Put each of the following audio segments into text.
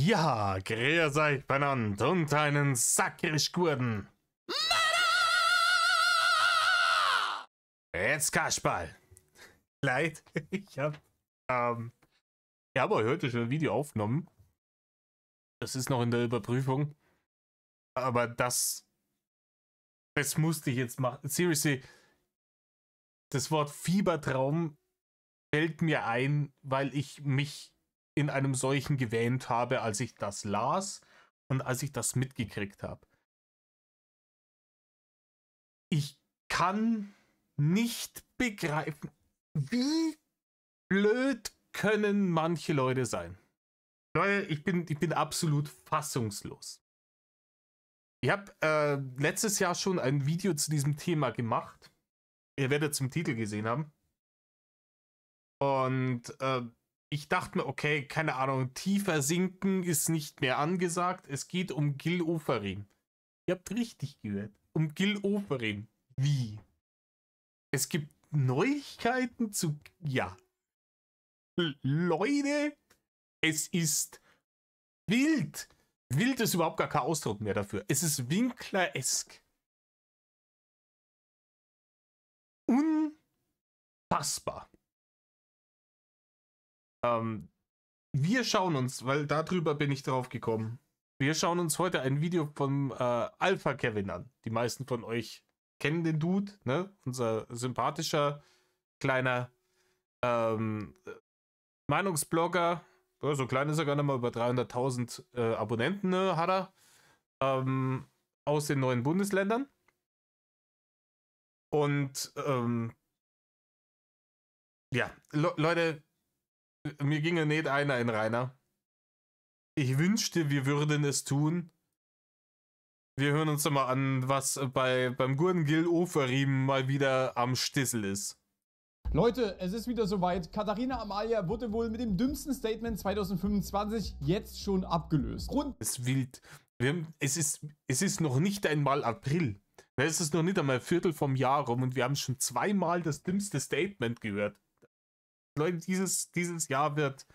Ja, grüß euch benannt und einen sackrisch guten. Jetzt Kasperl. Leid, ich habe heute schon ein Video aufgenommen. Das ist noch in der Überprüfung. Aber das musste ich jetzt machen. Seriously, das Wort Fiebertraum fällt mir ein, weil ich mich in einem solchen gewähnt habe, als ich das las und als ich das mitgekriegt habe. Ich kann nicht begreifen, wie blöd können manche Leute sein. Leute, ich bin absolut fassungslos. Ich habe letztes Jahr schon ein Video zu diesem Thema gemacht. Ihr werdet es im Titel gesehen haben. Und ich dachte mir, okay, keine Ahnung, tiefer sinken ist nicht mehr angesagt. Es geht um Gil Ofarim. Ihr habt richtig gehört. Um Gil Ofarim. Wie? Es gibt Neuigkeiten zu... Ja. Leute, es ist wild. Wild ist überhaupt gar kein Ausdruck mehr dafür. Es ist Winkler-esk. Unfassbar. Wir schauen uns, weil darüber bin ich drauf gekommen, wir schauen uns heute ein Video vom Alpha Kevin an. Die meisten von euch kennen den Dude, ne? Unser sympathischer kleiner Meinungsblogger. Ja, so klein ist er gar nicht mal, über 300.000 Abonnenten hat er. Aus den neuen Bundesländern. Und ja, Leute, mir ginge nicht einer in Rainer. Ich wünschte, wir würden es tun. Wir hören uns doch mal an, was beim guten Gil Ofarim mal wieder am Stissel ist. Leute, es ist wieder soweit. Katharina Amalia wurde wohl mit dem dümmsten Statement 2025 jetzt schon abgelöst. Grund Es ist wild. Es ist noch nicht einmal April. Es ist noch nicht einmal ein Viertel vom Jahr rum und wir haben schon zweimal das dümmste Statement gehört. Leute, dieses Jahr wird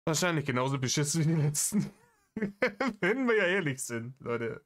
wahrscheinlich genauso beschissen wie die letzten. Wenn wir ja ehrlich sind, Leute.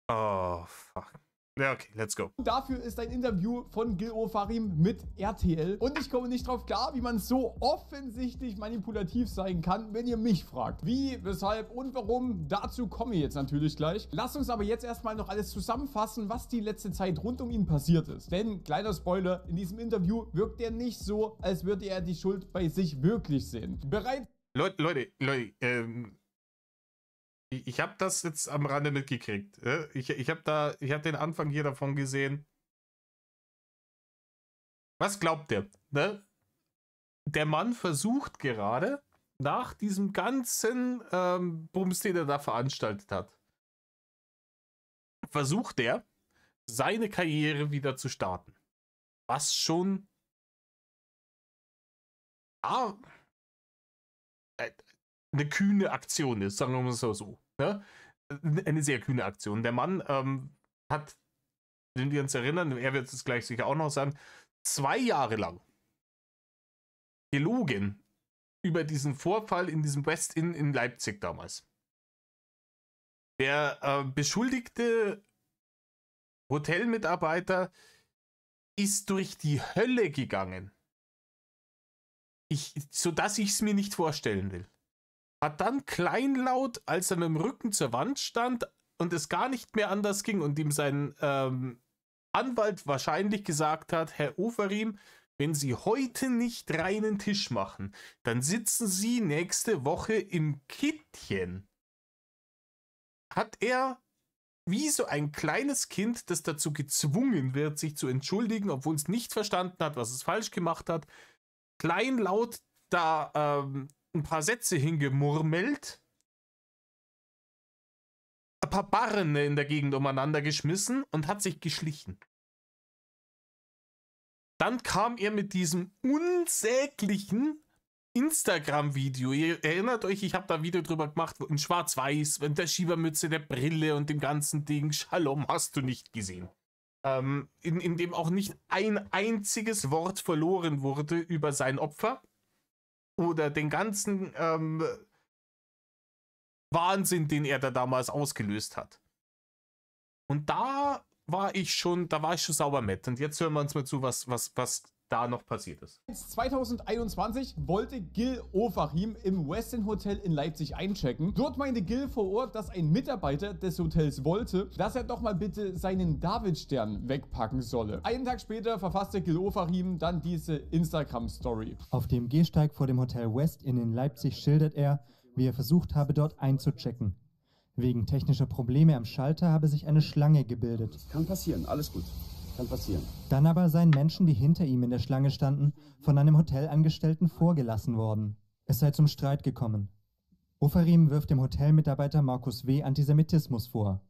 Oh, fuck. Ja, okay, let's go. dafür ist ein Interview von Gil Ofarim mit RTL. Und ich komme nicht drauf klar, wie man so offensichtlich manipulativ sein kann, wenn ihr mich fragt. Wie, weshalb und warum, dazu komme ich jetzt natürlich gleich. Lasst uns aber jetzt erstmal noch alles zusammenfassen, was die letzte Zeit rund um ihn passiert ist. Denn, kleiner Spoiler, in diesem Interview wirkt er nicht so, als würde er die Schuld bei sich wirklich sehen. Bereits Leute, ich habe das jetzt am Rande mitgekriegt. Ich habe den Anfang hier davon gesehen. Was glaubt ihr? Ne? Der Mann versucht gerade, nach diesem ganzen Bums, den er da veranstaltet hat, versucht er, seine Karriere wieder zu starten. Was schon eine kühne Aktion ist, sagen wir mal so. Ne? Eine sehr kühne Aktion. Der Mann hat, wenn wir uns erinnern, er wird es gleich sicher auch noch sagen, 2 Jahre lang gelogen über diesen Vorfall in diesem West Inn in Leipzig damals. Der beschuldigte Hotelmitarbeiter ist durch die Hölle gegangen. Sodass ich es mir nicht vorstellen will. Hat dann kleinlaut, als er mit dem Rücken zur Wand stand und es gar nicht mehr anders ging und ihm sein Anwalt wahrscheinlich gesagt hat, Herr Ofarim, wenn Sie heute nicht reinen Tisch machen, dann sitzen Sie nächste Woche im Kittchen. Hat er, wie so ein kleines Kind, das dazu gezwungen wird, sich zu entschuldigen, obwohl es nicht verstanden hat, was es falsch gemacht hat, kleinlaut da ein paar Sätze hingemurmelt, ein paar Barren in der Gegend umeinander geschmissen und hat sich geschlichen. Dann kam er mit diesem unsäglichen Instagram-Video. Ihr erinnert euch, ich habe da ein Video drüber gemacht, in schwarz-weiß, mit der Schiebermütze, der Brille und dem ganzen Ding. Shalom, hast du nicht gesehen. In dem auch nicht ein einziges Wort verloren wurde über sein Opfer. oder den ganzen Wahnsinn, den er da damals ausgelöst hat. Und da war ich schon sauber mit. Und jetzt hören wir uns mal zu, was da noch passiert ist. 2021 wollte Gil Ofarim im Westin Hotel in Leipzig einchecken. Dort meinte Gil vor Ort, dass ein Mitarbeiter des Hotels wollte, dass er doch mal bitte seinen Davidstern wegpacken solle. Einen Tag später verfasste Gil Ofarim dann diese Instagram-Story. Auf dem Gehsteig vor dem Hotel West Inn in Leipzig schildert er, wie er versucht habe, dort einzuchecken. Wegen technischer Probleme am Schalter habe sich eine Schlange gebildet. Kann passieren, alles gut. Kann passieren. Dann aber seien Menschen, die hinter ihm in der Schlange standen, von einem Hotelangestellten vorgelassen worden. Es sei zum Streit gekommen. Ofarim wirft dem Hotelmitarbeiter Markus W. Antisemitismus vor.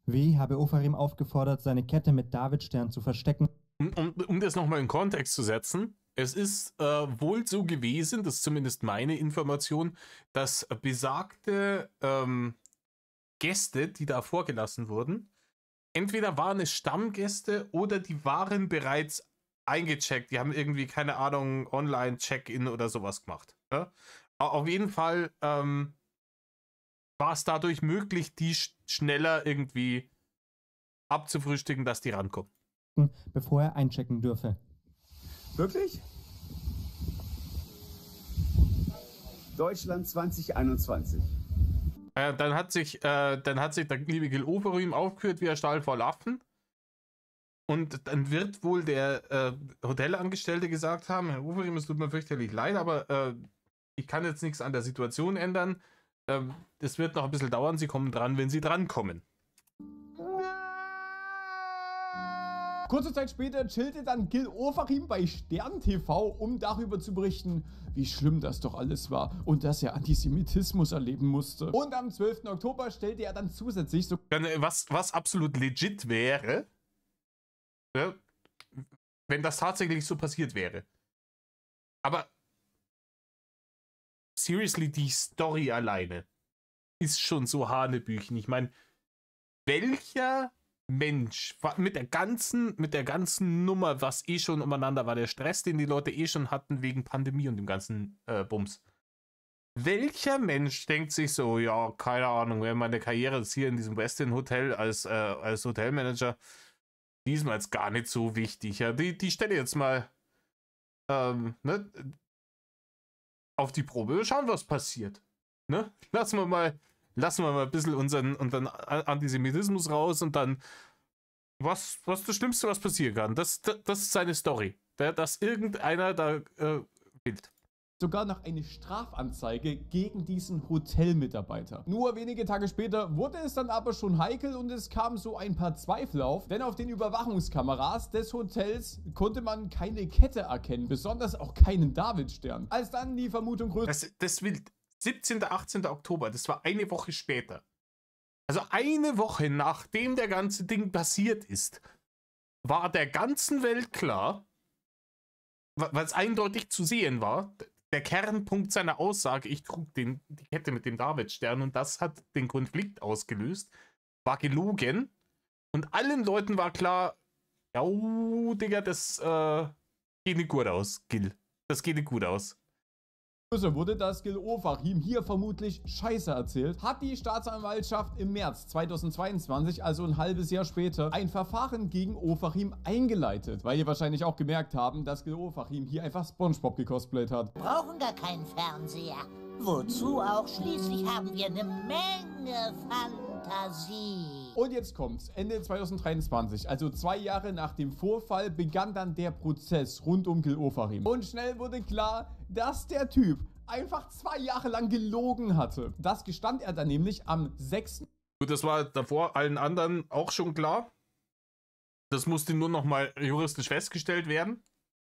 W. habe Ofarim aufgefordert, seine Kette mit Davidstern zu verstecken. Um das nochmal in Kontext zu setzen, es ist wohl so gewesen, das ist zumindest meine Information, dass besagte Gäste, die da vorgelassen wurden, entweder waren es Stammgäste oder die waren bereits eingecheckt. Die haben irgendwie, keine Ahnung, Online-Check-In oder sowas gemacht. Ja? Auf jeden Fall war es dadurch möglich, die schneller irgendwie abzufrühstücken, dass die rankommen. Bevor er einchecken dürfe. Wirklich? Deutschland 2021. Dann hat sich der liebe Gil Ofarim aufgehört wie ein Stall vor Laffen. Und dann wird wohl der Hotelangestellte gesagt haben, Herr Ofarim, es tut mir fürchterlich leid, aber ich kann jetzt nichts an der Situation ändern. Das wird noch ein bisschen dauern, Sie kommen dran, wenn Sie drankommen. Kurze Zeit später chillte dann Gil Ofarim bei Stern TV, um darüber zu berichten, wie schlimm das doch alles war und dass er Antisemitismus erleben musste. Und am 12. Oktober stellte er dann zusätzlich so... Was absolut legit wäre, ja, wenn das tatsächlich so passiert wäre. Aber seriously, die Story alleine ist schon so hanebüchen. Ich meine, welcher Mensch mit der ganzen Nummer, was eh schon umeinander war, der Stress, den die Leute eh schon hatten wegen Pandemie und dem ganzen Bums. Welcher Mensch denkt sich so, ja, keine Ahnung, meine Karriere ist hier in diesem Westin Hotel als Hotelmanager, die ist mir jetzt gar nicht so wichtig. Ja, die stelle jetzt mal ne, auf die Probe, schauen, was passiert. Ne? Lassen wir mal ein bisschen unseren Antisemitismus raus und dann was das Schlimmste, was passieren kann. Das ist seine Story. Dass irgendeiner da wählt. Sogar noch eine Strafanzeige gegen diesen Hotelmitarbeiter. Nur wenige Tage später wurde es dann aber schon heikel und es kamen so ein paar Zweifel auf, denn auf den Überwachungskameras des Hotels konnte man keine Kette erkennen, besonders auch keinen Davidstern. Als dann die Vermutung größer... Das wild. 17. 18. Oktober, das war eine Woche später. Also eine Woche nachdem der ganze Ding passiert ist, war der ganzen Welt klar, weil es eindeutig zu sehen war, der Kernpunkt seiner Aussage, ich trug die Kette mit dem Davidstern und das hat den Konflikt ausgelöst, war gelogen. Und allen Leuten war klar, ja, Digga, das geht nicht gut aus, Gil. Das geht nicht gut aus. Wurde, dass Gil Ofarim hier vermutlich Scheiße erzählt, hat die Staatsanwaltschaft im März 2022, also ein halbes Jahr später, ein Verfahren gegen Ofarim eingeleitet, weil ihr wahrscheinlich auch gemerkt haben, dass Gil Ofarim hier einfach SpongeBob gecosplayt hat. Brauchen gar keinen Fernseher. Wozu auch? Schließlich haben wir eine Menge Fantasie. Und jetzt kommt's. Ende 2023, also 2 Jahre nach dem Vorfall, begann dann der Prozess rund um Gil Ofarim. Und schnell wurde klar, dass der Typ einfach 2 Jahre lang gelogen hatte. Das gestand er dann nämlich am 6. Gut, das war davor allen anderen auch schon klar. Das musste nur noch mal juristisch festgestellt werden.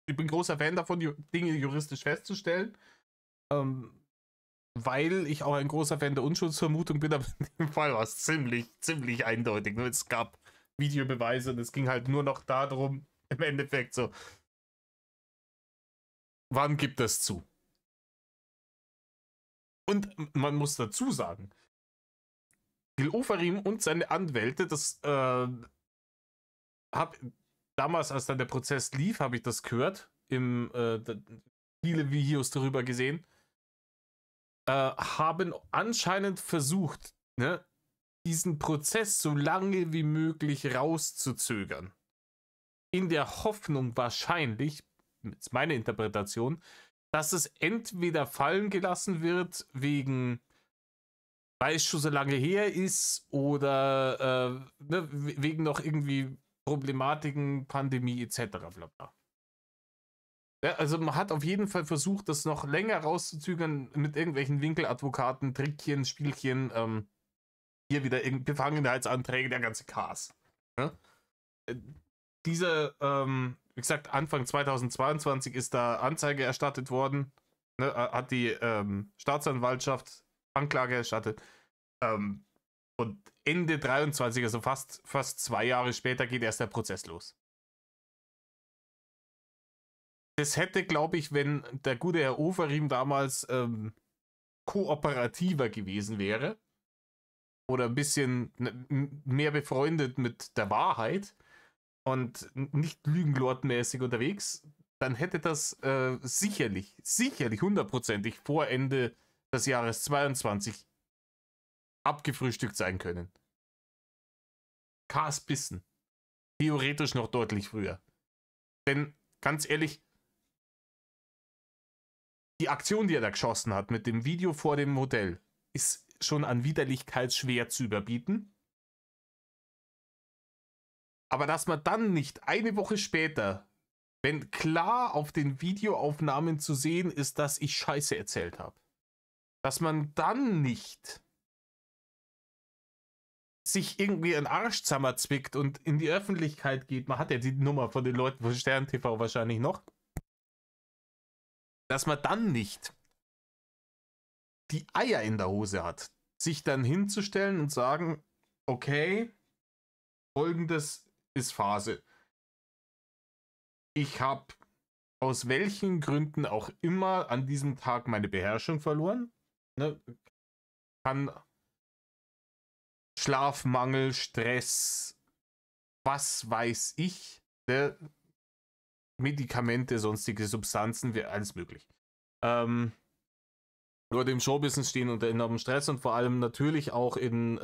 Ich bin großer Fan davon, die Dinge juristisch festzustellen. Weil ich auch ein großer Fan der Unschuldsvermutung bin, aber in dem Fall war es ziemlich eindeutig. Es gab Videobeweise und es ging halt nur noch darum, im Endeffekt so, wann gibt das zu? Und man muss dazu sagen, Gil Ofarim und seine Anwälte, das damals, als dann der Prozess lief, habe ich das gehört, viele Videos darüber gesehen. haben anscheinend versucht, ne, diesen Prozess so lange wie möglich rauszuzögern. In der Hoffnung wahrscheinlich, ist meine Interpretation, dass es entweder fallen gelassen wird wegen, weil es schon so lange her ist, oder ne, wegen noch irgendwie Problematiken, Pandemie etc. Bla bla. Ja, also man hat auf jeden Fall versucht, das noch länger rauszuzögern mit irgendwelchen Winkeladvokaten, Trickchen, Spielchen, hier wieder Befangenheitsanträge, der ganze Chaos. Ja? Diese, wie gesagt, Anfang 2022 ist da Anzeige erstattet worden, ne, hat die Staatsanwaltschaft Anklage erstattet. Und Ende 23, also fast 2 Jahre später, geht erst der Prozess los. Das hätte, glaube ich, wenn der gute Herr Overeem damals kooperativer gewesen wäre oder ein bisschen mehr befreundet mit der Wahrheit und nicht lügenlordmäßig unterwegs, dann hätte das sicherlich, hundertprozentig vor Ende des Jahres 22 abgefrühstückt sein können. Kars Bissen. Theoretisch noch deutlich früher. Denn, ganz ehrlich, die Aktion, die er da geschossen hat mit dem Video vor dem Hotel, ist schon an Widerlichkeit schwer zu überbieten. Aber dass man dann nicht eine Woche später, wenn klar auf den Videoaufnahmen zu sehen ist, dass ich Scheiße erzählt habe, dass man dann nicht sich irgendwie einen Arsch zusammenzwickt und in die Öffentlichkeit geht, man hat ja die Nummer von den Leuten von Stern TV wahrscheinlich noch, dass man dann nicht die Eier in der Hose hat, sich dann hinzustellen und sagen, okay, folgendes ist Phase. Ich habe aus welchen Gründen auch immer an diesem Tag meine Beherrschung verloren. Ne? Kann Schlafmangel, Stress, was weiß ich, ne? Medikamente, sonstige Substanzen, alles möglich. Leute im Showbusiness stehen unter enormem Stress und vor allem natürlich auch in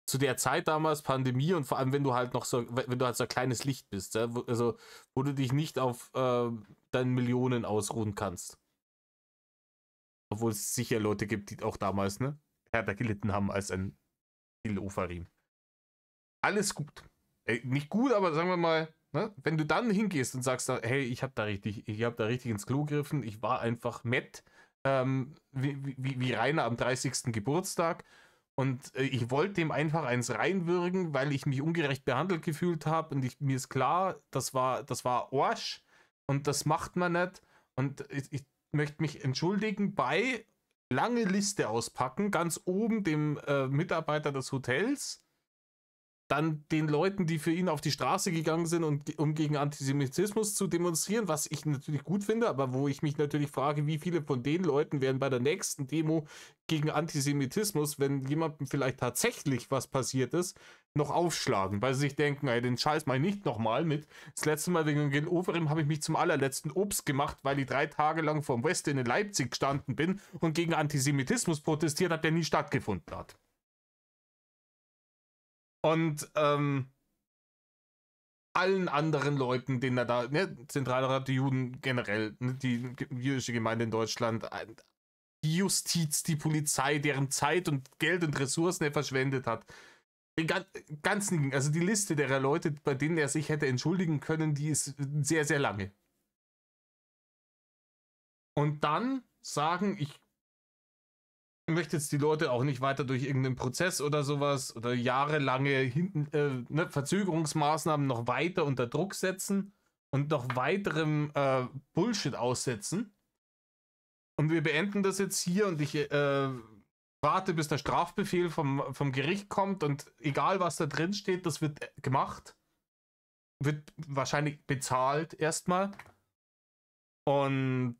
zu der Zeit damals Pandemie und vor allem wenn du halt noch so, wenn du halt so ein kleines Licht bist, ja? Also wo du dich nicht auf deinen Millionen ausruhen kannst. Obwohl es sicher Leute gibt, die auch damals, ne, härter gelitten haben als ein Overeem. Alles gut. Nicht gut, aber sagen wir mal, ne, wenn du dann hingehst und sagst, hey, ich hab da richtig ins Klo gegriffen, ich war einfach Matt, wie Rainer am 30. Geburtstag und ich wollte ihm einfach eins reinwürgen, weil ich mich ungerecht behandelt gefühlt habe und mir ist klar, das war Arsch und das macht man nicht und ich möchte mich entschuldigen bei lange Liste auspacken, ganz oben dem Mitarbeiter des Hotels, dann den Leuten, die für ihn auf die Straße gegangen sind, um gegen Antisemitismus zu demonstrieren, was ich natürlich gut finde, aber wo ich mich natürlich frage, wie viele von den Leuten werden bei der nächsten Demo gegen Antisemitismus, wenn jemandem vielleicht tatsächlich was passiert ist, noch aufschlagen, weil sie sich denken, ey, den Scheiß mal nicht nochmal mit. Das letzte Mal wegen Gil Overeem habe ich mich zum allerletzten Obst gemacht, weil ich 3 Tage lang vorm West in Leipzig gestanden bin und gegen Antisemitismus protestiert habe, der nie stattgefunden hat. Und allen anderen Leuten, denen er da, ne, Zentralrat der Juden generell, ne, die jüdische Gemeinde in Deutschland, die Justiz, die Polizei, deren Zeit und Geld und Ressourcen er verschwendet hat. Den ganzen, also die Liste derer Leute, bei denen er sich hätte entschuldigen können, die ist sehr, sehr lange. Und dann sagen, ich möchte jetzt die Leute auch nicht weiter durch irgendeinen Prozess oder sowas oder jahrelange Verzögerungsmaßnahmen noch weiter unter Druck setzen und noch weiterem Bullshit aussetzen. Und wir beenden das jetzt hier und ich warte, bis der Strafbefehl vom Gericht kommt und egal was da drin steht, das wird gemacht. Wird wahrscheinlich bezahlt erstmal. Und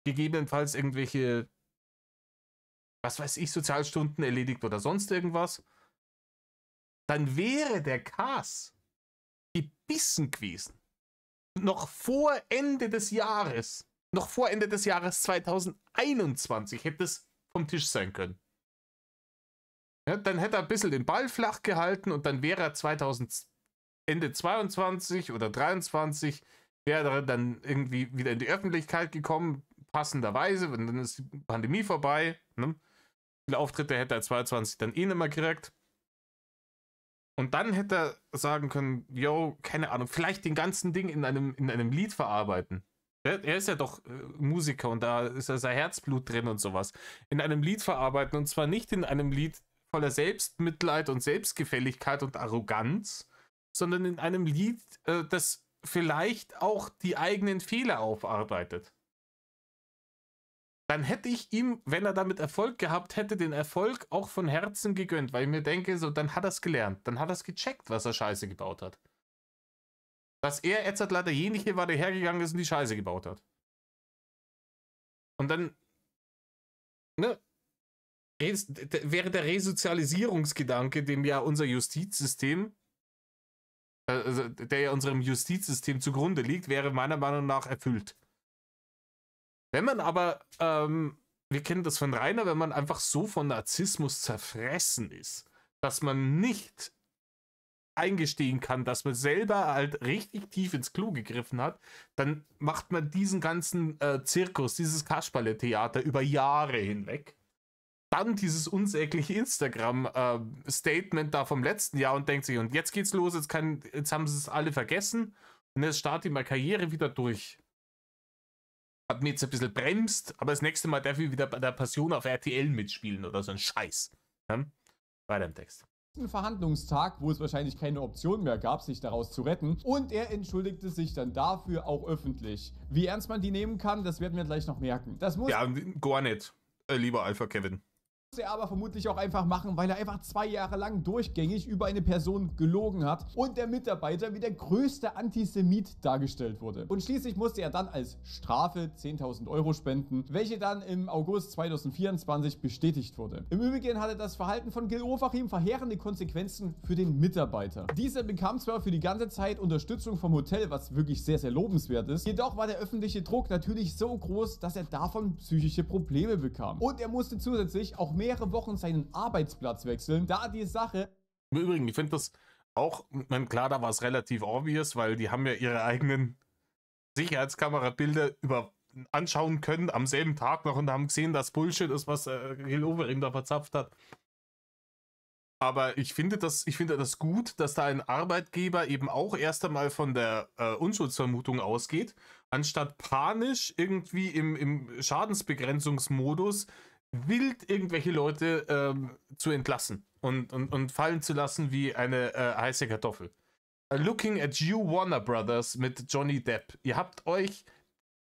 gegebenenfalls irgendwelche, was weiß ich, Sozialstunden erledigt oder sonst irgendwas, dann wäre der Kas gebissen gewesen. Noch vor Ende des Jahres noch vor Ende des Jahres 2021 hätte es vom Tisch sein können. Ja, dann hätte er ein bisschen den Ball flach gehalten und dann wäre er Ende 22 oder 23 wäre er dann irgendwie wieder in die Öffentlichkeit gekommen, passenderweise, und dann ist die Pandemie vorbei. Ne? Viele Auftritte hätte er 22 dann eh nicht mehr gekriegt. Und dann hätte er sagen können, yo, keine Ahnung, vielleicht den ganzen Ding in einem Lied verarbeiten. Er ist ja doch Musiker und da ist ja sein Herzblut drin und sowas. In einem Lied verarbeiten und zwar nicht in einem Lied voller Selbstmitleid und Selbstgefälligkeit und Arroganz, sondern in einem Lied, das vielleicht auch die eigenen Fehler aufarbeitet. Dann hätte ich ihm, wenn er damit Erfolg gehabt hätte, den Erfolg auch von Herzen gegönnt, weil ich mir denke, so, dann hat er es gelernt, dann hat er es gecheckt, was er Scheiße gebaut hat. Dass er Edzard derjenige war, der hergegangen ist und die Scheiße gebaut hat. Und dann, ne, wäre der Resozialisierungsgedanke, dem ja unser Justizsystem, also der ja unserem Justizsystem zugrunde liegt, wäre meiner Meinung nach erfüllt. Wenn man aber, wir kennen das von Rainer, wenn man einfach so von Narzissmus zerfressen ist, dass man nicht eingestehen kann, dass man selber halt richtig tief ins Klo gegriffen hat, dann macht man diesen ganzen Zirkus, dieses Kasperle-Theater über Jahre hinweg. Dann dieses unsägliche Instagram-Statement da vom letzten Jahr und denkt sich, und jetzt geht's los, jetzt haben sie es alle vergessen und jetzt startet meine Karriere wieder durch. Hat mir jetzt ein bisschen bremst, aber das nächste Mal darf ich wieder bei der Passion auf RTL mitspielen oder so ein Scheiß. Ja? Weiter im Text. Verhandlungstag, wo es wahrscheinlich keine Option mehr gab, sich daraus zu retten. Und er entschuldigte sich dann dafür auch öffentlich. Wie ernst man die nehmen kann, das werden wir gleich noch merken. Das muss ja, gar nicht, lieber Alpha Kevin. Er aber vermutlich auch einfach machen, weil er einfach 2 Jahre lang durchgängig über eine Person gelogen hat und der Mitarbeiter wie der größte Antisemit dargestellt wurde. Und schließlich musste er dann als Strafe 10.000 € spenden, welche dann im August 2024 bestätigt wurde. Im Übrigen hatte das Verhalten von Gil Ofarim verheerende Konsequenzen für den Mitarbeiter. Dieser bekam zwar für die ganze Zeit Unterstützung vom Hotel, was wirklich sehr, sehr lobenswert ist, jedoch war der öffentliche Druck natürlich so groß, dass er davon psychische Probleme bekam. Und er musste zusätzlich auch mehrere Wochen seinen Arbeitsplatz wechseln, da die Sache... Im Übrigen, ich finde das auch, klar, da war es relativ obvious, weil die haben ja ihre eigenen Sicherheitskamerabilder anschauen können am selben Tag noch und haben gesehen, dass Bullshit ist, was Gil Ofarim da verzapft hat. Aber ich finde das gut, dass da ein Arbeitgeber eben auch erst einmal von der Unschuldsvermutung ausgeht, anstatt panisch irgendwie im Schadensbegrenzungsmodus wild irgendwelche Leute zu entlassen und fallen zu lassen wie eine heiße Kartoffel. Looking at you, Warner Brothers mit Johnny Depp. Ihr habt euch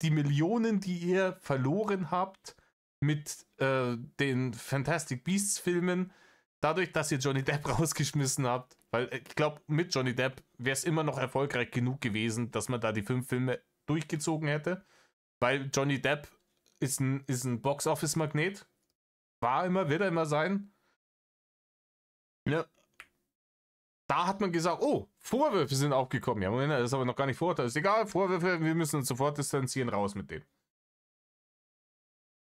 die Millionen, die ihr verloren habt mit den Fantastic Beasts Filmen, dadurch, dass ihr Johnny Depp rausgeschmissen habt, weil ich glaube, mit Johnny Depp wäre es immer noch erfolgreich genug gewesen, dass man da die 5 Filme durchgezogen hätte, weil Johnny Depp ist ein Box-Office-Magnet. War immer, wird er immer sein. Ja. Da hat man gesagt, oh, Vorwürfe sind aufgekommen. Ja, Moment, das ist aber noch gar nicht Vorurteil. Ist egal, Vorwürfe, wir müssen uns sofort distanzieren, raus mit denen.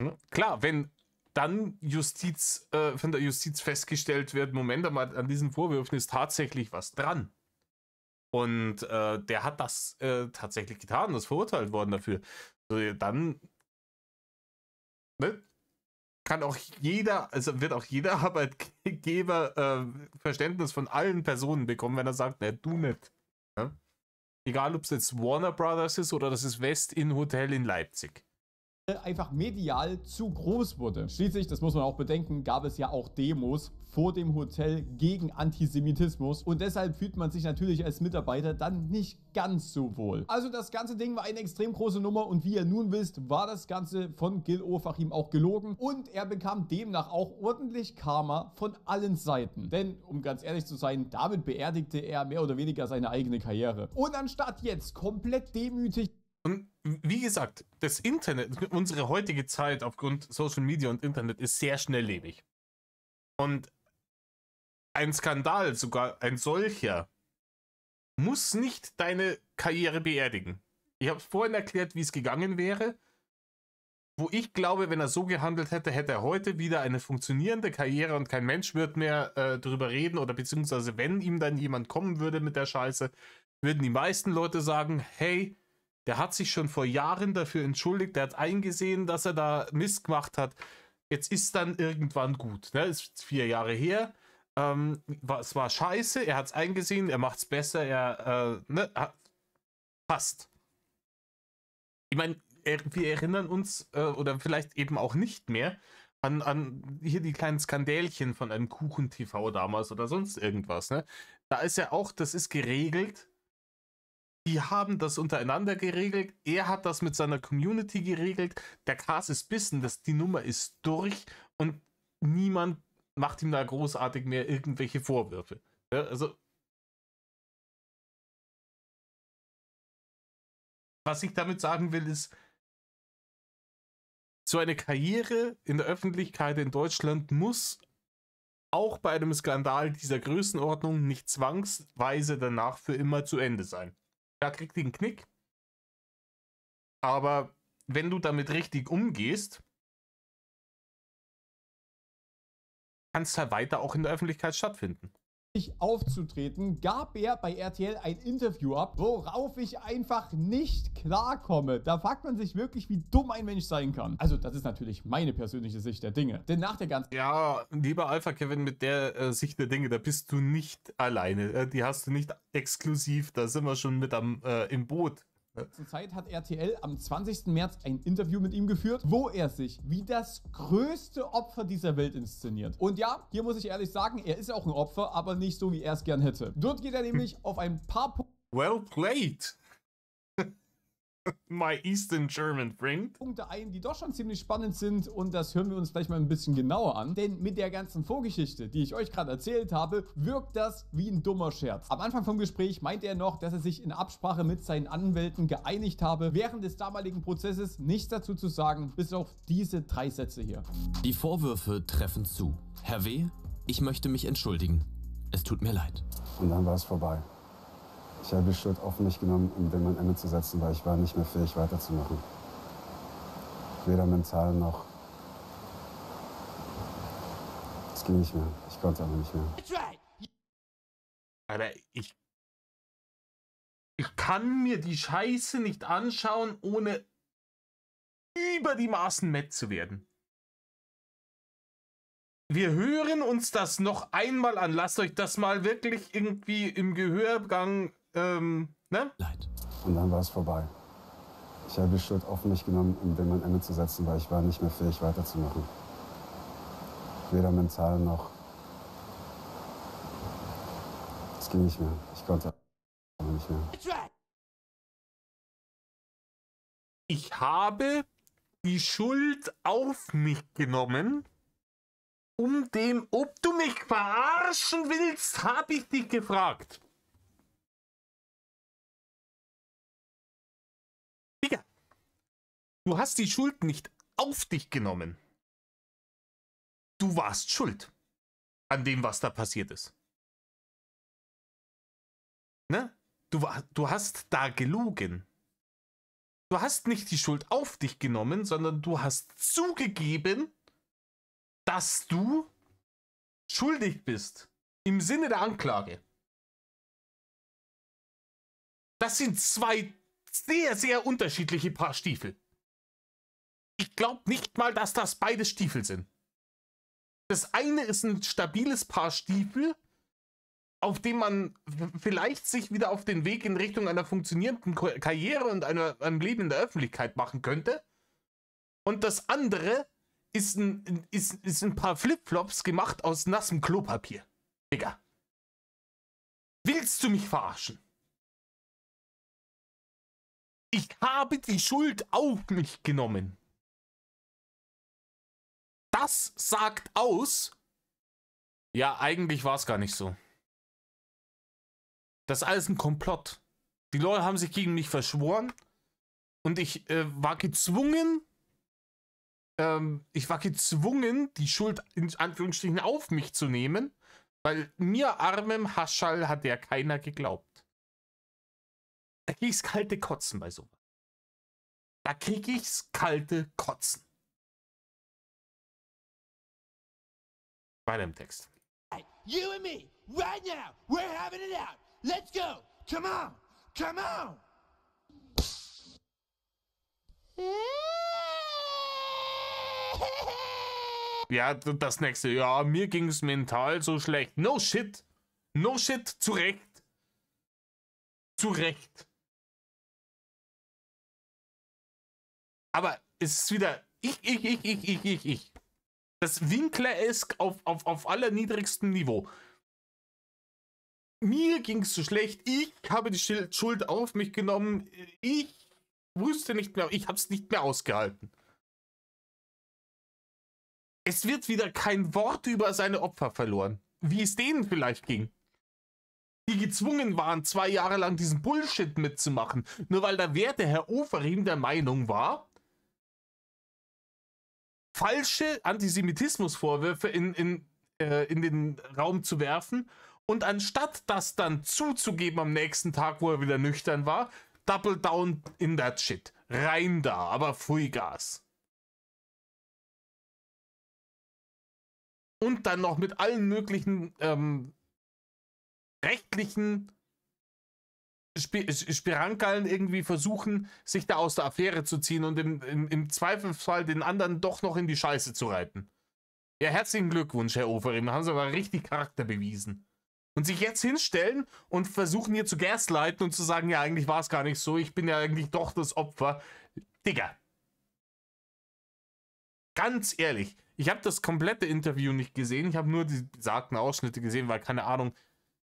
Ja. Klar, wenn dann von der Justiz festgestellt wird, Moment mal, an diesen Vorwürfen ist tatsächlich was dran. Und der hat das tatsächlich getan, ist verurteilt worden dafür. So, dann kann auch wird auch jeder Arbeitgeber Verständnis von allen Personen bekommen, wenn er sagt, ne, du nicht. Ja? Egal, ob es jetzt Warner Brothers ist oder das ist Westin Hotel in Leipzig. Einfach medial zu groß wurde. Schließlich, das muss man auch bedenken, gab es ja auch Demos vor dem Hotel gegen Antisemitismus und deshalb fühlt man sich natürlich als Mitarbeiter dann nicht ganz so wohl. Also das ganze Ding war eine extrem große Nummer und wie ihr nun wisst, war das Ganze von Gil Ofarim auch gelogen und er bekam demnach auch ordentlich Karma von allen Seiten. Denn, um ganz ehrlich zu sein, damit beerdigte er mehr oder weniger seine eigene Karriere. Und anstatt jetzt komplett demütig... Und wie gesagt, das Internet, unsere heutige Zeit aufgrund Social Media und Internet ist sehr schnelllebig. Und ein Skandal, sogar ein solcher, muss nicht deine Karriere beerdigen. Ich habe vorhin erklärt, wie es gegangen wäre, wo ich glaube, wenn er so gehandelt hätte, hätte er heute wieder eine funktionierende Karriere und kein Mensch wird mehr drüber reden, oder beziehungsweise wenn ihm dann jemand kommen würde mit der Scheiße, würden die meisten Leute sagen, hey, der hat sich schon vor Jahren dafür entschuldigt, der hat eingesehen, dass er da Mist gemacht hat. Jetzt ist dann irgendwann gut. Ne? Ist 4 Jahre her. Es war scheiße, er hat es eingesehen, er macht es besser, passt. Ich meine, wir erinnern uns, oder vielleicht eben auch nicht mehr, an hier die kleinen Skandälchen von einem Kuchen-TV damals oder sonst irgendwas. Ne? Da ist ja auch, das ist geregelt. Die haben das untereinander geregelt. Er hat das mit seiner Community geregelt. Der Kas ist bissen, die Nummer ist durch und niemand macht ihm da großartig mehr irgendwelche Vorwürfe. Ja, also, was ich damit sagen will, ist, so eine Karriere in der Öffentlichkeit in Deutschland muss auch bei einem Skandal dieser Größenordnung nicht zwangsweise danach für immer zu Ende sein. Da kriegt die einen Knick. Aber wenn du damit richtig umgehst, kannst du halt weiter auch in der Öffentlichkeit stattfinden. Aufzutreten, gab er bei RTL ein Interview ab, worauf ich einfach nicht klarkomme. Da fragt man sich wirklich, wie dumm ein Mensch sein kann. Also das ist natürlich meine persönliche Sicht der Dinge. Denn nach der ganzen... Ja, lieber Alpha Kevin, mit der Sicht der Dinge, da bist du nicht alleine. Die hast du nicht exklusiv, da sind wir schon mit im Boot. Zur Zeit hat RTL am 20. März ein Interview mit ihm geführt, wo er sich wie das größte Opfer dieser Welt inszeniert. Und ja, hier muss ich ehrlich sagen, er ist auch ein Opfer, aber nicht so, wie er es gern hätte. Dort geht er nämlich auf ein paar Well played, my Eastern German friend. Punkte ein, die doch schon ziemlich spannend sind, und das hören wir uns gleich mal ein bisschen genauer an. Denn mit der ganzen Vorgeschichte, die ich euch gerade erzählt habe, wirkt das wie ein dummer Scherz. Am Anfang vom Gespräch meinte er noch, dass er sich in Absprache mit seinen Anwälten geeinigt habe, während des damaligen Prozesses nichts dazu zu sagen, bis auf diese 3 Sätze hier. Die Vorwürfe treffen zu. Herr W., ich möchte mich entschuldigen. Es tut mir leid. Und dann war es vorbei. Ich habe die Schuld auf mich genommen, um dem ein Ende zu setzen, weil ich war nicht mehr fähig, weiterzumachen. Weder mental noch... Es ging nicht mehr. Ich konnte aber nicht mehr. Alter, ich kann mir die Scheiße nicht anschauen, ohne über die Maßen matt zu werden. Wir hören uns das noch einmal an. Lasst euch das mal wirklich irgendwie im Gehörgang, ne? Leid. Und dann war es vorbei. Ich habe die Schuld auf mich genommen, um dem ein Ende zu setzen, weil ich war nicht mehr fähig, weiterzumachen. Weder mental noch... Es ging nicht mehr. Ich konnte aber nicht mehr. Ich habe die Schuld auf mich genommen, ob du mich verarschen willst, habe ich dich gefragt. Digga, du hast die Schuld nicht auf dich genommen. Du warst schuld an dem, was da passiert ist. Ne? Du hast da gelogen. Du hast nicht die Schuld auf dich genommen, sondern du hast zugegeben, dass du schuldig bist. Im Sinne der Anklage. Das sind 2 sehr, sehr unterschiedliche Paar Stiefel. Ich glaube nicht mal, dass das beide Stiefel sind. Das eine ist ein stabiles Paar Stiefel, auf dem man vielleicht sich wieder auf den Weg in Richtung einer funktionierenden Karriere und einem Leben in der Öffentlichkeit machen könnte. Und das andere ist ein paar Flipflops gemacht aus nassem Klopapier. Digga. Willst du mich verarschen? Ich habe die Schuld auf mich genommen. Das sagt aus, ja, eigentlich war es gar nicht so. Das ist alles ein Komplott. Die Leute haben sich gegen mich verschworen und ich war gezwungen, die Schuld in Anführungsstrichen auf mich zu nehmen, weil mir armem Haschall hat ja keiner geglaubt. Da krieg ich's kalte Kotzen bei sowas. Da krieg ich's kalte Kotzen. Weiter im Text. You and me, right now, we're having it out. Let's go. Come on. Come on. Ja, das nächste. Ja, mir ging es mental so schlecht. No shit. No shit. Zu Recht. Zu Recht. Aber es ist wieder ich. Das Winkler-esk auf allerniedrigstem Niveau. Mir ging es so schlecht. Ich habe die Schuld auf mich genommen. Ich wusste nicht mehr. Ich habe es nicht mehr ausgehalten. Es wird wieder kein Wort über seine Opfer verloren. Wie es denen vielleicht ging. Die gezwungen waren, 2 Jahre lang diesen Bullshit mitzumachen. Nur weil der werte Herr Overeem der Meinung war, falsche Antisemitismusvorwürfe in den Raum zu werfen und anstatt das dann zuzugeben am nächsten Tag, wo er wieder nüchtern war, double down in that shit. Rein da, aber Vollgas. Und dann noch mit allen möglichen rechtlichen Spirankeln irgendwie versuchen, sich da aus der Affäre zu ziehen und im Zweifelsfall den anderen doch noch in die Scheiße zu reiten. Ja, herzlichen Glückwunsch, Herr Overeem. Da haben Sie aber richtig Charakter bewiesen. Und sich jetzt hinstellen und versuchen hier zu gaslighten und zu sagen, ja, eigentlich war es gar nicht so, ich bin ja eigentlich doch das Opfer. Digga. Ganz ehrlich, ich habe das komplette Interview nicht gesehen, ich habe nur die besagten Ausschnitte gesehen, weil, keine Ahnung,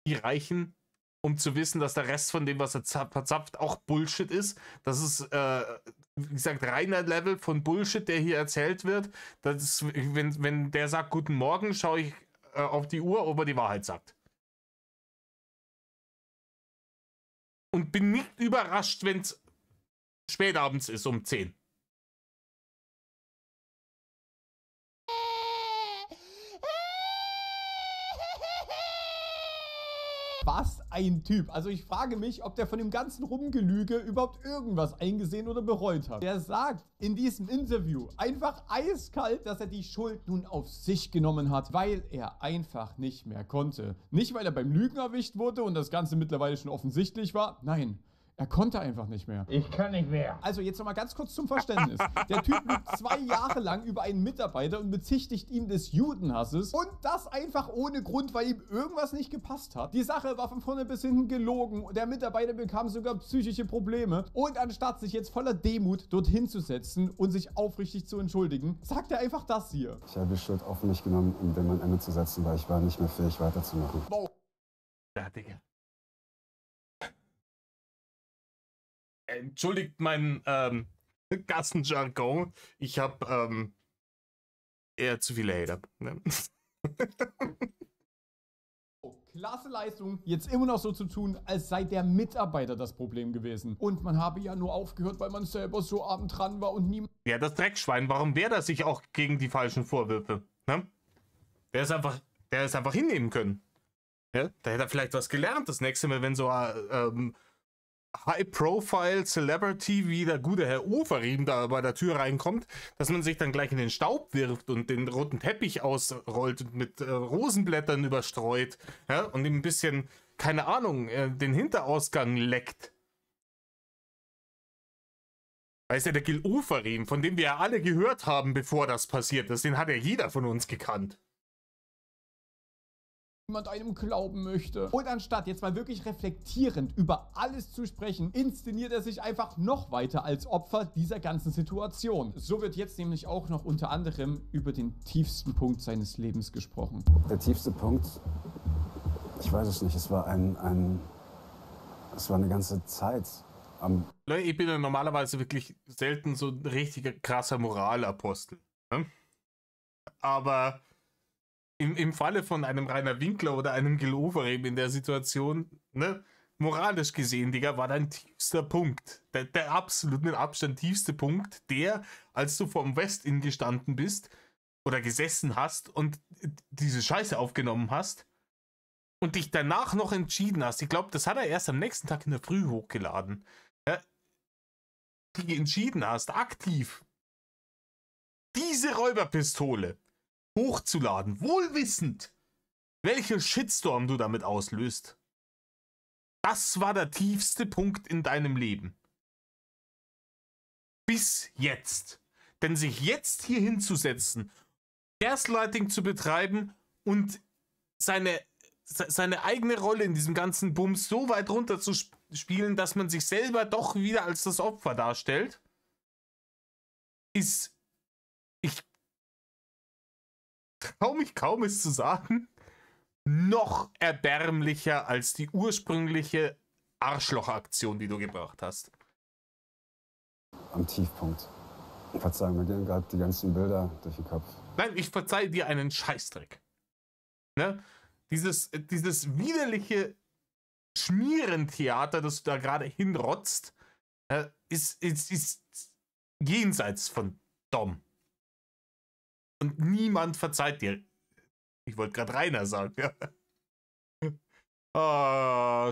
die reichen, um zu wissen, dass der Rest von dem, was er verzapft, auch Bullshit ist. Das ist, wie gesagt, reiner Level von Bullshit, der hier erzählt wird. Das ist, wenn der sagt, guten Morgen, schaue ich auf die Uhr, ob er die Wahrheit sagt. Und bin nicht überrascht, wenn es spätabends ist, um 10. Was ein Typ. Also ich frage mich, ob der von dem ganzen Rumgelüge überhaupt irgendwas eingesehen oder bereut hat. Der sagt in diesem Interview einfach eiskalt, dass er die Schuld nun auf sich genommen hat, weil er einfach nicht mehr konnte. Nicht, weil er beim Lügen erwischt wurde und das Ganze mittlerweile schon offensichtlich war. Nein. Er konnte einfach nicht mehr. Ich kann nicht mehr. Also jetzt nochmal ganz kurz zum Verständnis. Der Typ lügt 2 Jahre lang über einen Mitarbeiter und bezichtigt ihn des Judenhasses. Und das einfach ohne Grund, weil ihm irgendwas nicht gepasst hat. Die Sache war von vorne bis hinten gelogen. Der Mitarbeiter bekam sogar psychische Probleme. Und anstatt sich jetzt voller Demut dorthin zu setzen und sich aufrichtig zu entschuldigen, sagt er einfach das hier. Ich habe die Schuld auf mich genommen, um dem ein Ende zu setzen, weil ich war nicht mehr fähig, weiterzumachen. Wow. Ja, Digga. Entschuldigt meinen Gassenjargon. Ich habe eher zu viele Hater. Ne? Klasse Leistung, jetzt immer noch so zu tun, als sei der Mitarbeiter das Problem gewesen. Und man habe ja nur aufgehört, weil man selber so abend dran war und niemand... Ja, das Dreckschwein, warum wehrt er sich auch gegen die falschen Vorwürfe? Ne? Der ist einfach hinnehmen können. Ja? Da hätte er vielleicht was gelernt. Das nächste Mal, wenn so High-Profile-Celebrity wie der gute Herr Overeem da bei der Tür reinkommt, dass man sich dann gleich in den Staub wirft und den roten Teppich ausrollt und mit Rosenblättern überstreut, ja, und ihm ein bisschen, keine Ahnung, den Hinterausgang leckt. Weißt du, der Gil Overeem, von dem wir ja alle gehört haben, bevor das passiert ist, den hat ja jeder von uns gekannt. Einem glauben möchte. Und anstatt jetzt mal wirklich reflektierend über alles zu sprechen, inszeniert er sich einfach noch weiter als Opfer dieser ganzen Situation. So wird jetzt nämlich auch noch unter anderem über den tiefsten Punkt seines Lebens gesprochen. Der tiefste Punkt, ich weiß es nicht, es war es war eine ganze Zeit. Leute, ich bin ja normalerweise wirklich selten so ein richtiger krasser Moralapostel. Ne? Aber im Falle von einem Rainer Winkler oder einem Gil Overeem in der Situation, ne, moralisch gesehen, Digga, war dein tiefster Punkt. Der absolut mit Abstand tiefste Punkt, als du vorm West-In gestanden bist oder gesessen hast und diese Scheiße aufgenommen hast und dich danach noch entschieden hast. Ich glaube, das hat er erst am nächsten Tag in der Früh hochgeladen. Ja, die entschieden hast, aktiv, diese Räuberpistole hochzuladen, wohlwissend, welchen Shitstorm du damit auslöst. Das war der tiefste Punkt in deinem Leben. Bis jetzt. Denn sich jetzt hier hinzusetzen, Gaslighting zu betreiben und seine eigene Rolle in diesem ganzen Bums so weit runter zu spielen, dass man sich selber doch wieder als das Opfer darstellt, ist, ich traue mich kaum es zu sagen, noch erbärmlicher als die ursprüngliche Arschlochaktion, die du gebracht hast. Am Tiefpunkt. Verzeihung, mir gehen gerade die ganzen Bilder durch den Kopf. Nein, ich verzeihe dir einen Scheißdreck. Ne? Dieses widerliche Schmierentheater, das du da gerade hinrotzt, ist jenseits von Dom. Und niemand verzeiht dir. Ich wollte gerade Rainer sagen. Ja.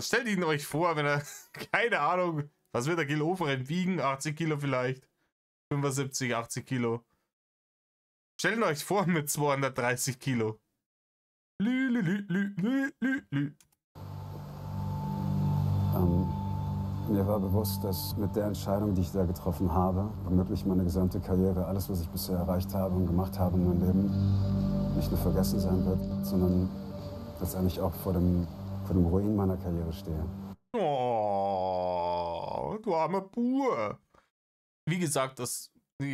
Stellt ihn euch vor, wenn er, keine Ahnung, was wird der Gil Oferim wiegen? 80 Kilo vielleicht? 75, 80 Kilo. Stellt ihn euch vor mit 230 Kilo. Mir war bewusst, dass mit der Entscheidung, die ich da getroffen habe, womöglich meine gesamte Karriere, alles, was ich bisher erreicht habe und gemacht habe in meinem Leben, nicht nur vergessen sein wird, sondern letztendlich auch vor dem Ruin meiner Karriere stehe. Oh, du armer Bur. Wie gesagt, ich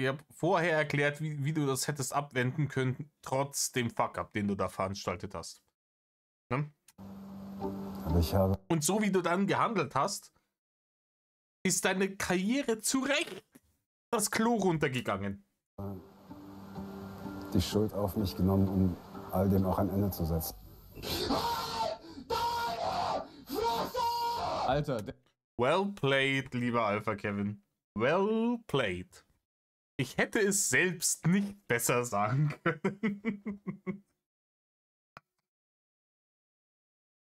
habe vorher erklärt, wie du das hättest abwenden können, trotz dem Fuck-up, den du da veranstaltet hast. Ne? Aber ich habe... Und so wie du dann gehandelt hast, ist deine Karriere zu Recht das Klo runtergegangen. Die Schuld auf mich genommen, um all dem auch ein Ende zu setzen. Alter. Well played, lieber Alpha Kevin. Well played. Ich hätte es selbst nicht besser sagen können.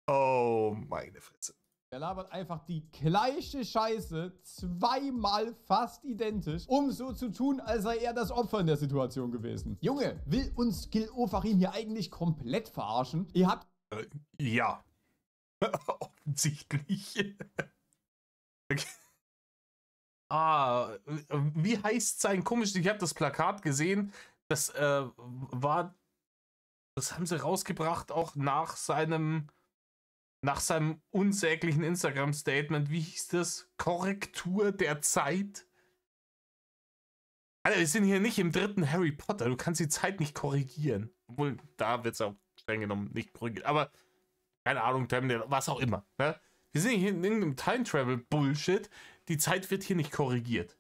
Oh, meine Fresse. Er labert einfach die gleiche Scheiße zweimal fast identisch, um so zu tun, als sei er das Opfer in der Situation gewesen. Junge, will uns Gil Oferim hier eigentlich komplett verarschen? Ihr habt... Ja. Offensichtlich. Okay. Wie heißt sein komisch? Ich habe das Plakat gesehen. Das haben sie rausgebracht auch nach seinem unsäglichen Instagram-Statement. Wie hieß das? Korrektur der Zeit? Alter, wir sind hier nicht im 3. Harry Potter. Du kannst die Zeit nicht korrigieren. Obwohl, da wird es auch streng genommen nicht korrigiert. Aber, keine Ahnung, Terminator, was auch immer. Ne? Wir sind hier in irgendeinem Time-Travel-Bullshit. Die Zeit wird hier nicht korrigiert.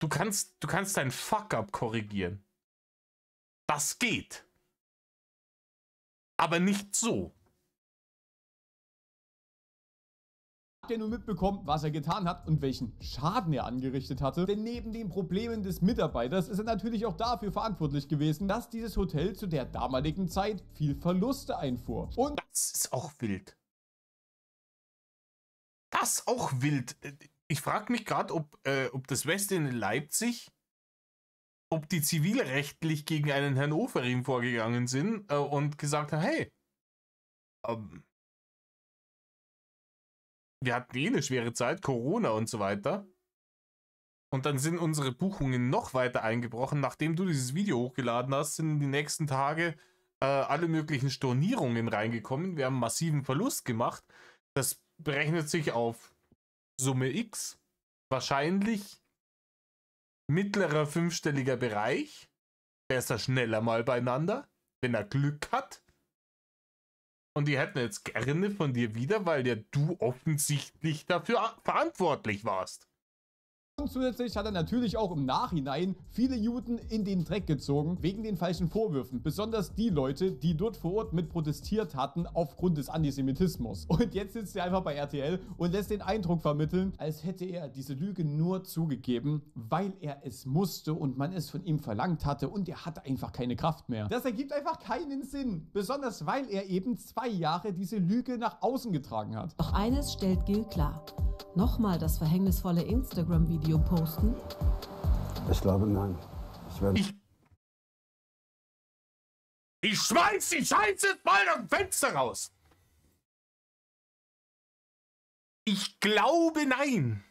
Du kannst dein Fuck-up korrigieren. Das geht. Aber nicht so. Habt ihr nur mitbekommen, was er getan hat und welchen Schaden er angerichtet hatte? Denn neben den Problemen des Mitarbeiters ist er natürlich auch dafür verantwortlich gewesen, dass dieses Hotel zu der damaligen Zeit viel Verluste einfuhr. Und das ist auch wild. Das ist auch wild. Ich frage mich gerade, ob das Westin in Leipzig, ob die zivilrechtlich gegen einen Herrn Oferim vorgegangen sind und gesagt haben, hey, wir hatten eh eine schwere Zeit, Corona und so weiter. Und dann sind unsere Buchungen noch weiter eingebrochen. Nachdem du dieses Video hochgeladen hast, sind in den nächsten Tagen alle möglichen Stornierungen reingekommen. Wir haben einen massiven Verlust gemacht. Das berechnet sich auf Summe X. Wahrscheinlich mittlerer 5-stelliger Bereich. Der ist da schneller mal beieinander, wenn er Glück hat. Und die hätten jetzt gerne von dir wieder, weil ja du offensichtlich dafür verantwortlich warst. Und zusätzlich hat er natürlich auch im Nachhinein viele Juden in den Dreck gezogen, wegen den falschen Vorwürfen. Besonders die Leute, die dort vor Ort mit protestiert hatten aufgrund des Antisemitismus. Und jetzt sitzt er einfach bei RTL und lässt den Eindruck vermitteln, als hätte er diese Lüge nur zugegeben, weil er es musste und man es von ihm verlangt hatte und er hatte einfach keine Kraft mehr. Das ergibt einfach keinen Sinn. Besonders weil er eben 2 Jahre diese Lüge nach außen getragen hat. Doch eines stellt Gil klar. Nochmal das verhängnisvolle Instagram-Video posten? Ich glaube, nein. Ich schmeiß die Scheiße jetzt mal aus dem Fenster raus. Ich glaube, nein.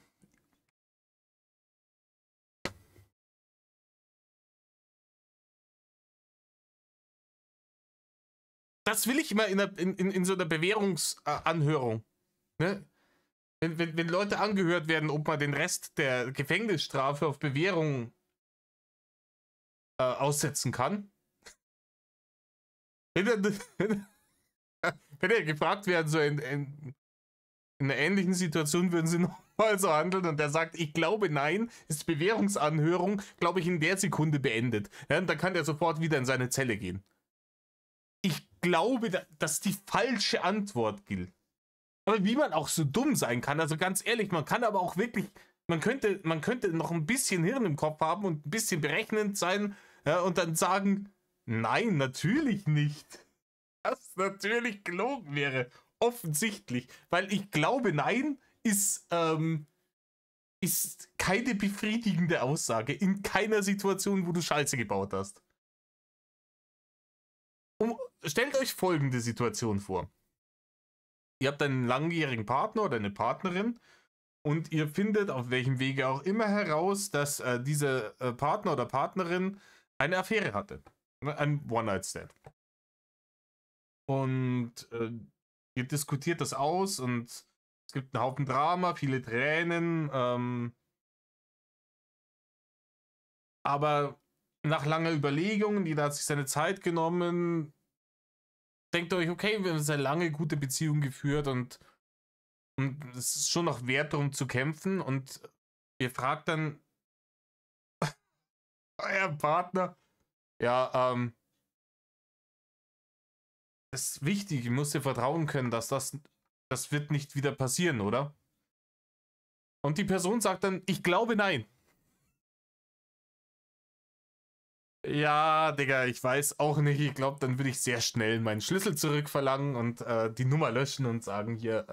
Das will ich immer in so einer Bewährungsanhörung. Ne? Wenn Leute angehört werden, ob man den Rest der Gefängnisstrafe auf Bewährung aussetzen kann. Wenn er gefragt werden, so in einer ähnlichen Situation würden sie nochmal so handeln und er sagt, ich glaube, nein, ist Bewährungsanhörung, glaube ich, in der Sekunde beendet. Ja, und dann kann er sofort wieder in seine Zelle gehen. Ich glaube, dass die falsche Antwort gilt. Aber wie man auch so dumm sein kann, also ganz ehrlich, man kann aber auch wirklich, man könnte noch ein bisschen Hirn im Kopf haben und ein bisschen berechnend sein, ja, und dann sagen, nein, natürlich nicht. Das natürlich gelogen wäre. Offensichtlich. Weil ich glaube, nein ist keine befriedigende Aussage in keiner Situation, wo du Scheiße gebaut hast. Stellt euch folgende Situation vor. Ihr habt einen langjährigen Partner oder eine Partnerin und ihr findet auf welchem Wege auch immer heraus, dass diese Partner oder Partnerin eine Affäre hatte. Ein One-Night-Stand. Und ihr diskutiert das aus und es gibt einen Haufen Drama, viele Tränen. Aber nach langer Überlegung, jeder hat sich seine Zeit genommen, denkt euch, okay, wir haben eine lange gute Beziehung geführt und es ist schon noch wert, darum zu kämpfen. Und ihr fragt dann euer Partner, ja, das ist wichtig, ich muss dir vertrauen können, dass das wird nicht wieder passieren, oder? Und die Person sagt dann, ich glaube, nein. Ja, Digga, ich weiß auch nicht. Ich glaube, dann würde ich sehr schnell meinen Schlüssel zurückverlangen und die Nummer löschen und sagen, hier,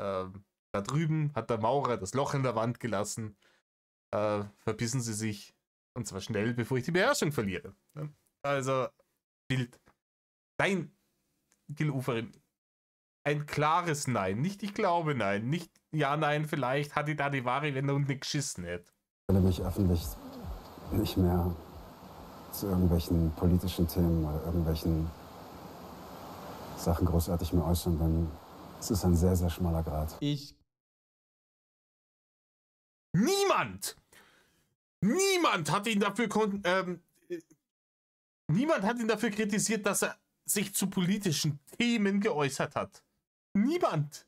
da drüben hat der Maurer das Loch in der Wand gelassen. Verbissen Sie sich. Und zwar schnell, bevor ich die Beherrschung verliere. Also, wild. Nein, Gil Ofarim. Ein klares Nein. Nicht ich glaube nein. Nicht ja, nein, vielleicht hat die da die Ware, wenn er unten geschissen hätte. Ich will mich öffentlich nicht mehr zu irgendwelchen politischen Themen oder irgendwelchen Sachen großartig mehr äußern, denn es ist ein sehr, sehr schmaler Grat. Niemand hat ihn dafür niemand hat ihn dafür kritisiert, dass er sich zu politischen Themen geäußert hat. Niemand.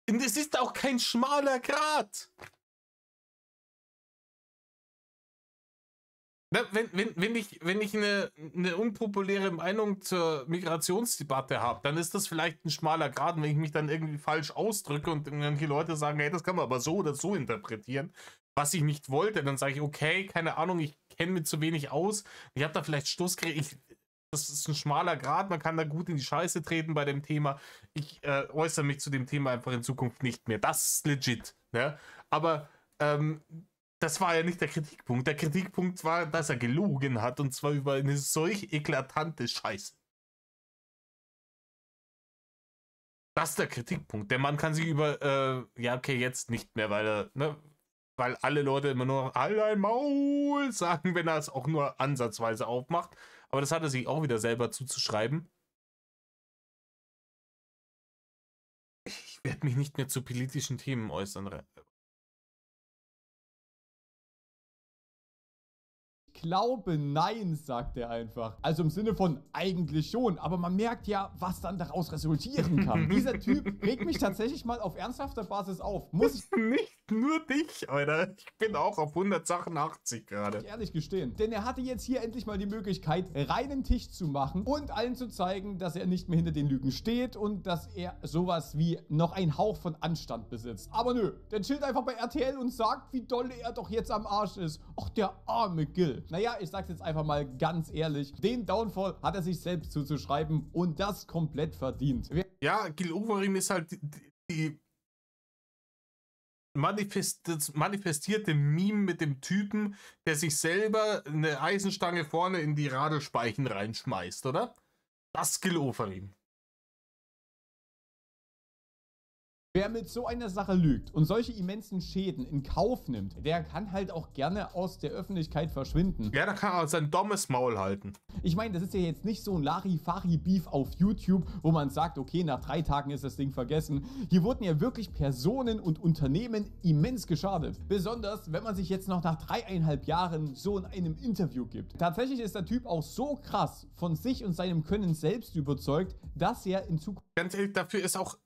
Und es ist auch kein schmaler Grat. Wenn ich eine unpopuläre Meinung zur Migrationsdebatte habe, dann ist das vielleicht ein schmaler Grat, wenn ich mich dann irgendwie falsch ausdrücke und manche Leute sagen, hey, das kann man aber so oder so interpretieren, was ich nicht wollte, dann sage ich, okay, keine Ahnung, ich kenne mich zu wenig aus, ich habe da vielleicht Stoß gekriegt, das ist ein schmaler Grat, man kann da gut in die Scheiße treten bei dem Thema, ich äußere mich zu dem Thema einfach in Zukunft nicht mehr, das ist legit, ne? Aber das war ja nicht der Kritikpunkt. Der Kritikpunkt war, dass er gelogen hat und zwar über eine solch eklatante Scheiße. Das ist der Kritikpunkt. Der Mann kann sich über, ja okay, jetzt nicht mehr, weil alle Leute immer nur halt ein Maul sagen, wenn er es auch nur ansatzweise aufmacht. Aber das hat er sich auch wieder selber zuzuschreiben. Ich werde mich nicht mehr zu politischen Themen äußern. Ich glaube, nein, sagt er einfach. Also im Sinne von eigentlich schon, aber man merkt ja, was dann daraus resultieren kann. Dieser Typ regt mich tatsächlich mal auf ernsthafter Basis auf. Muss ich nicht nur dich, Alter. Ich bin auch auf 188 gerade. Ehrlich gestehen. Denn er hatte jetzt hier endlich mal die Möglichkeit, reinen Tisch zu machen und allen zu zeigen, dass er nicht mehr hinter den Lügen steht und dass er sowas wie noch einen Hauch von Anstand besitzt. Aber nö, der chillt einfach bei RTL und sagt, wie doll er doch jetzt am Arsch ist. Ach, der arme Gil. Naja, ich sag's jetzt einfach mal ganz ehrlich, den Downfall hat er sich selbst zuzuschreiben und das komplett verdient. Ja, Gil Ofarim ist halt manifestierte Meme mit dem Typen, der sich selber eine Eisenstange vorne in die Radlspeichen reinschmeißt, oder? Das Gil Ofarim. Wer mit so einer Sache lügt und solche immensen Schäden in Kauf nimmt, der kann halt auch gerne aus der Öffentlichkeit verschwinden. Ja, da kann er sein dummes Maul halten. Ich meine, das ist ja jetzt nicht so ein Larifari-Beef auf YouTube, wo man sagt, okay, nach 3 Tagen ist das Ding vergessen. Hier wurden ja wirklich Personen und Unternehmen immens geschadet. Besonders, wenn man sich jetzt noch nach 3,5 Jahren so in einem Interview gibt. Tatsächlich ist der Typ auch so krass von sich und seinem Können selbst überzeugt, dass er in Zukunft... Ganz ehrlich, dafür ist auch...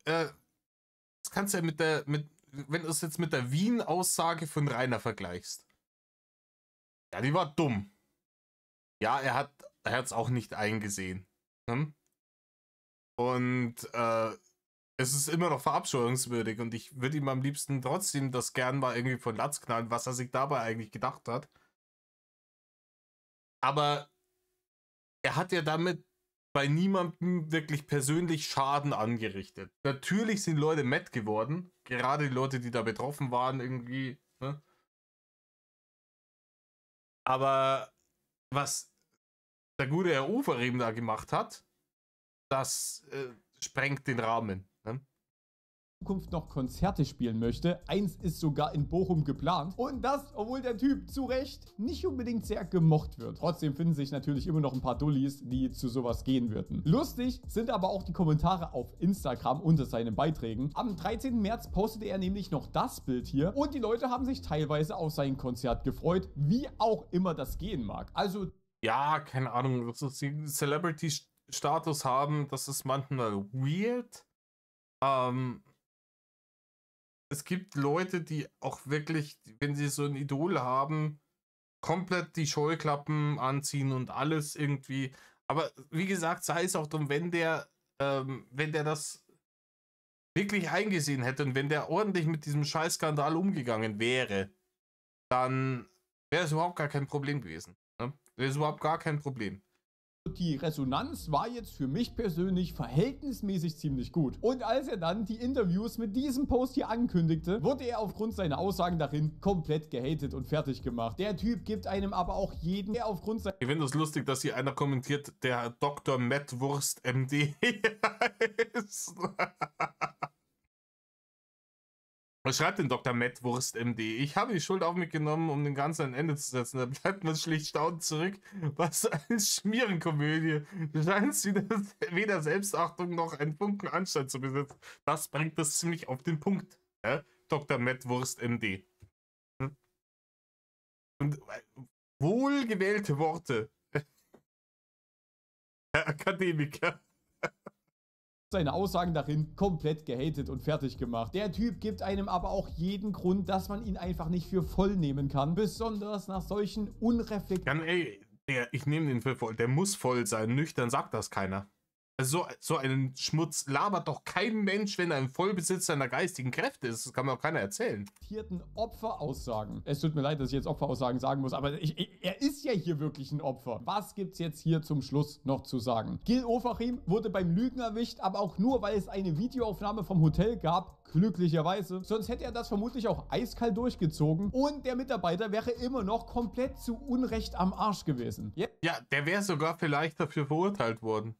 Das kannst du ja wenn du es jetzt mit der Wien-Aussage von Rainer vergleichst. Ja, die war dumm. Ja, er hat es auch nicht eingesehen. Hm? Und es ist immer noch verabscheuungswürdig und ich würde ihm am liebsten trotzdem das gern mal irgendwie von Latz knallen, was er sich dabei eigentlich gedacht hat. Aber er hat ja damit bei niemandem wirklich persönlich Schaden angerichtet. Natürlich sind Leute mad geworden, gerade die Leute, die da betroffen waren irgendwie. Ne? Aber was der gute Herr Ofarim da gemacht hat, das sprengt den Rahmen. Ne? Zukunft noch Konzerte spielen möchte. Eins ist sogar in Bochum geplant. Und das, obwohl der Typ zu Recht nicht unbedingt sehr gemocht wird. Trotzdem finden sich natürlich immer noch ein paar Dullis, die zu sowas gehen würden. Lustig sind aber auch die Kommentare auf Instagram unter seinen Beiträgen. Am 13. März postete er nämlich noch das Bild hier und die Leute haben sich teilweise auf sein Konzert gefreut, wie auch immer das gehen mag. Also ja, keine Ahnung, dass sie Celebrity-Status haben, das ist manchmal weird. Es gibt Leute, die auch wirklich, wenn sie so ein Idol haben, komplett die Scheuklappen anziehen und alles irgendwie. Aber wie gesagt, sei es auch dumm, wenn der das wirklich eingesehen hätte und wenn der ordentlich mit diesem Scheißskandal umgegangen wäre, dann wäre es überhaupt gar kein Problem gewesen. Ne? Wäre es überhaupt gar kein Problem. die Resonanz war jetzt für mich persönlich verhältnismäßig ziemlich gut. Und als er dann die Interviews mit diesem Post hier ankündigte, wurde er aufgrund seiner Aussagen darin komplett gehatet und fertig gemacht. Der Typ gibt einem aber auch jeden, der aufgrund seiner... Ich finde es lustig, dass hier einer kommentiert, der Dr. Matt Wurst MD ist. Was schreibt denn Dr. Matt Wurst MD? Ich habe die Schuld auf mich genommen, um den Ganzen ein Ende zu setzen. Da bleibt man schlicht staunend zurück. Was eine Schmierenkomödie. Du scheinst weder Selbstachtung noch einen Funken Anstand zu besitzen. Das bringt das ziemlich auf den Punkt. Ja? Dr. Matt Wurst MD. Und wohlgewählte Worte. Herr Akademiker. Seine Aussagen darin komplett gehatet und fertig gemacht. Der Typ gibt einem aber auch jeden Grund, dass man ihn einfach nicht für voll nehmen kann. Besonders nach solchen unreflektierten... Ey, ich nehme den für voll. Der muss voll sein. Nüchtern sagt das keiner. Also so einen Schmutz labert doch kein Mensch, wenn er im Vollbesitz seiner geistigen Kräfte ist. Das kann mir auch keiner erzählen. Opferaussagen. Es tut mir leid, dass ich jetzt Opferaussagen sagen muss, aber er ist ja hier wirklich ein Opfer. Was gibt's jetzt hier zum Schluss noch zu sagen? Gil Ofarim wurde beim Lügen erwischt, aber auch nur, weil es eine Videoaufnahme vom Hotel gab. Glücklicherweise. Sonst hätte er das vermutlich auch eiskalt durchgezogen und der Mitarbeiter wäre immer noch komplett zu Unrecht am Arsch gewesen. Ja, der wäre sogar vielleicht dafür verurteilt worden.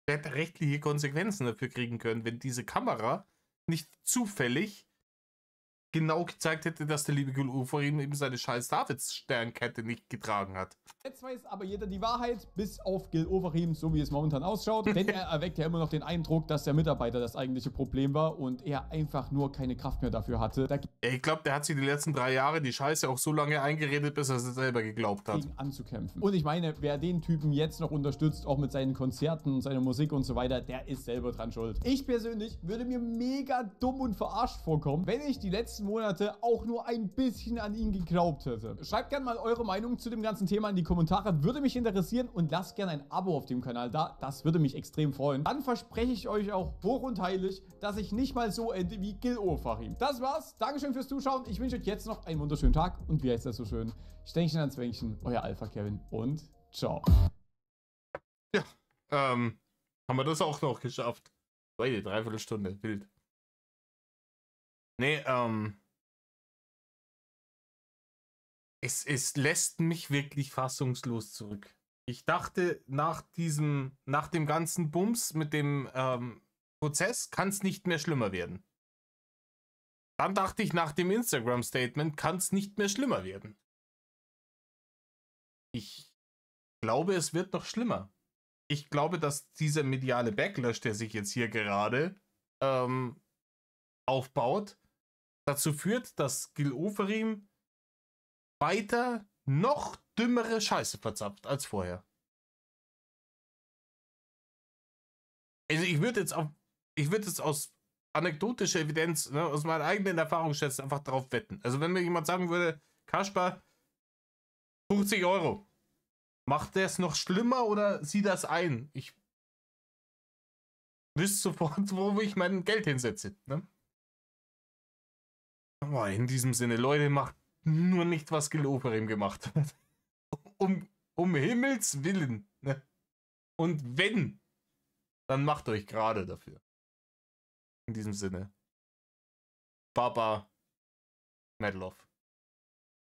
Der hätte rechtliche Konsequenzen dafür kriegen können, wenn diese Kamera nicht zufällig genau gezeigt hätte, dass der liebe Gil Ofarim eben seine scheiß Davids-Sternkette nicht getragen hat. Jetzt weiß aber jeder die Wahrheit, bis auf Gil Ofarim, so wie es momentan ausschaut. Denn er erweckt ja immer noch den Eindruck, dass der Mitarbeiter das eigentliche Problem war und er einfach nur keine Kraft mehr dafür hatte. Ich glaube, der hat sich die letzten 3 Jahre die Scheiße auch so lange eingeredet, bis er es selber geglaubt hat. Anzukämpfen. Und ich meine, wer den Typen jetzt noch unterstützt, auch mit seinen Konzerten, seiner Musik und so weiter, der ist selber dran schuld. Ich persönlich würde mir mega dumm und verarscht vorkommen, wenn ich die letzten Monate auch nur ein bisschen an ihn geglaubt hätte. Schreibt gerne mal eure Meinung zu dem ganzen Thema in die Kommentare, würde mich interessieren und lasst gerne ein Abo auf dem Kanal da, das würde mich extrem freuen. Dann verspreche ich euch auch hoch und heilig, dass ich nicht mal so ende wie Gil Ofarim. Das war's, Dankeschön fürs Zuschauen, ich wünsche euch jetzt noch einen wunderschönen Tag und wie heißt das so schön? Stänkchen ans Wänkchen, euer Alpha Kevin und ciao. Ja, haben wir das auch noch geschafft. Eine Dreiviertelstunde, wild. Nee, Es lässt mich wirklich fassungslos zurück. Ich dachte, nach dem ganzen Bums mit dem Prozess kann es nicht mehr schlimmer werden. Dann dachte ich, nach dem Instagram-Statement kann es nicht mehr schlimmer werden. Ich glaube, es wird noch schlimmer. Ich glaube, dass dieser mediale Backlash, der sich jetzt hier gerade aufbaut, dazu führt, dass Gil Ofarim weiter noch dümmere Scheiße verzapft als vorher. Also ich würde jetzt aus anekdotischer Evidenz, ne, aus meiner eigenen Erfahrungsschätzung einfach darauf wetten. Also wenn mir jemand sagen würde, Kaspar, 50 Euro, macht der es noch schlimmer oder sieh das ein? Ich wüsste sofort, wo ich mein Geld hinsetze. Ne? Aber in diesem Sinne, Leute, macht nur nicht, was Gil Ofarim gemacht hat. Um Himmels Willen. Ne? Und wenn, dann macht euch gerade dafür. In diesem Sinne. Baba Medlov.